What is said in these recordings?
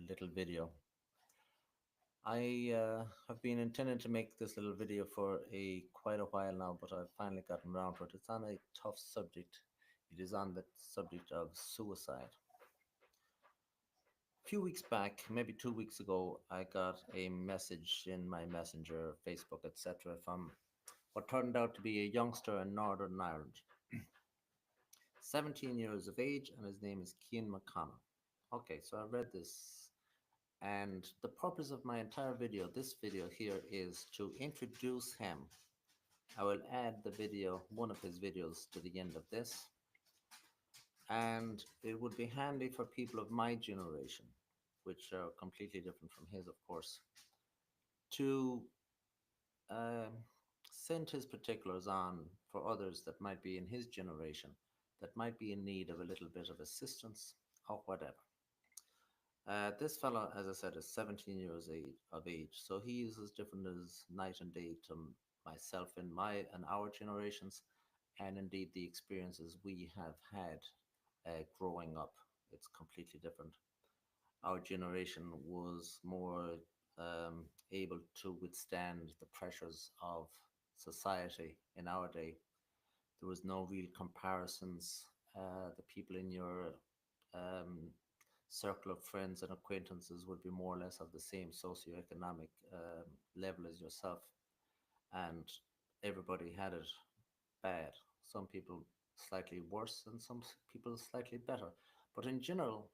little video. I have been intending to make this little video for a quite a while now, but I've finally gotten around to it. It's on a tough subject. It is on the subject of suicide. A few weeks back, maybe 2 weeks ago, I got a message in my messenger, Facebook, etc., from what turned out to be a youngster in Northern Ireland, 17 years of age, and his name is Cian McConnell. Okay, so I read this, and the purpose of my entire video, this video here, is to introduce him. I will add the video, one of his videos, to the end of this, and it would be handy for people of my generation, which are completely different from his, of course, to um, send his particulars on for others that might be in his generation, that might be in need of a little bit of assistance or whatever. This fellow, as I said, is 17 years of age, so he is as different as night and day to myself in my and our generations, and indeed the experiences we have had growing up. It's completely different. Our generation was more able to withstand the pressures of society in our day. There was no real comparisons. The people in your um, circle of friends and acquaintances would be more or less of the same socioeconomic level as yourself, and everybody had it bad. Some people slightly worse, and some people slightly better. But in general,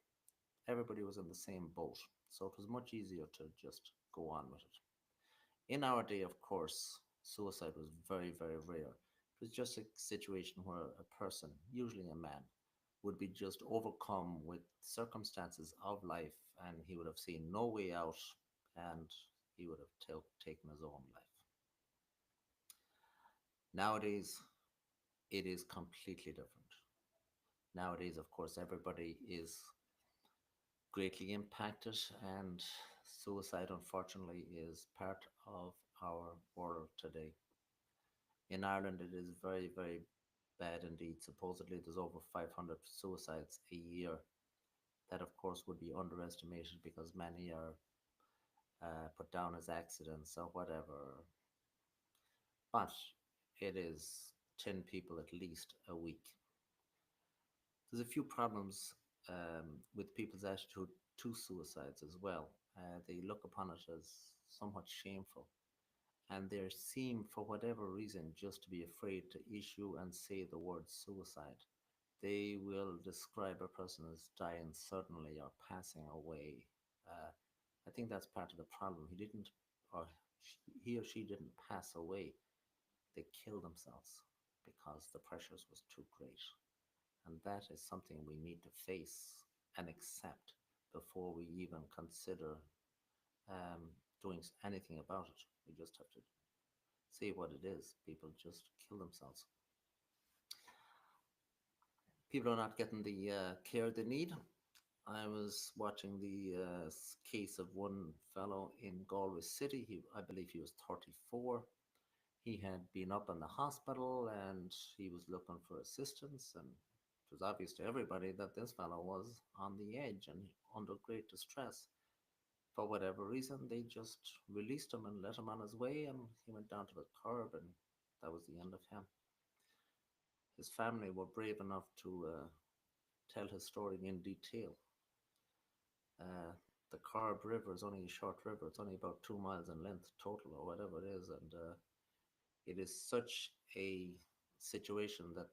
everybody was in the same boat, so it was much easier to just go on with it. In our day, of course, suicide was very, very rare. It was just a situation where a person, usually a man, would be just overcome with circumstances of life, and he would have seen no way out, and he would have taken his own life. Nowadays, it is completely different. Nowadays, of course, everybody is greatly impacted, and suicide, unfortunately, is part of our world today. In Ireland, it is very, very bad indeed. Supposedly, there's over 500 suicides a year. That, of course, would be underestimated because many are put down as accidents or whatever. But it is 10 people at least a week. There's a few problems with people's attitude to suicides as well. They look upon it as somewhat shameful, and they seem, for whatever reason, just to be afraid to issue and say the word suicide. They will describe a person as dying suddenly or passing away. Uh, I think that's part of the problem. He didn't, or he or she didn't pass away. They killed themselves because the pressures was too great. And that is something we need to face and accept before we even consider um, doing anything about it. We just have to see what it is. People just kill themselves. People are not getting the care they need. I was watching the case of one fellow in Galway City. I believe he was 34. He had been up in the hospital and he was looking for assistance, and it was obvious to everybody that this fellow was on the edge and under great distress. For whatever reason, they just released him and let him on his way, and he went down to the curb, and that was the end of him. His family were brave enough to tell his story in detail. Uh, the Corb River is only a short river. It's only about 2 miles in length total, or whatever it is, and it is such a situation that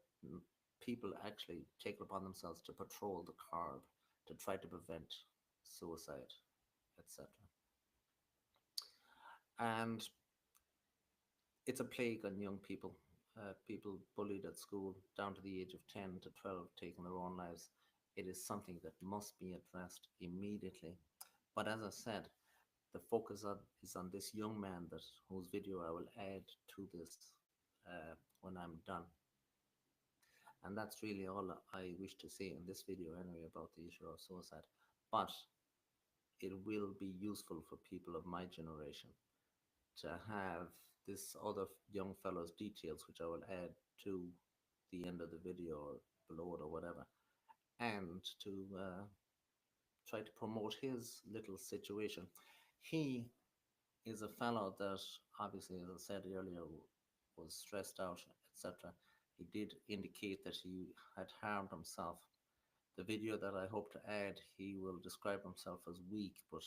people actually take it upon themselves to patrol the Corb to try to prevent suicide, etc. And it's a plague on young people. People bullied at school down to the age of 10 to 12, taking their own lives. It is something that must be addressed immediately. But as I said, the focus is on this young man whose video I will add to this when I'm done. And that's really all I wish to say in this video anyway about the issue of suicide. But it will be useful for people of my generation to have this other young fellow's details, which I will add to the end of the video or below it or whatever, and to try to promote his little situation. He is a fellow that obviously, as I said earlier, was stressed out, etc. He did indicate that he had harmed himself. The video that I hope to add, he will describe himself as weak, but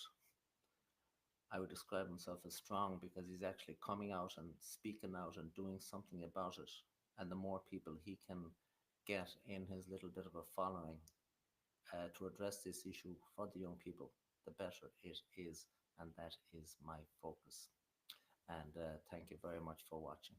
I would describe himself as strong because he's actually coming out and speaking out and doing something about it. And the more people he can get in his little bit of a following to address this issue for the young people, the better it is. And that is my focus. And thank you very much for watching.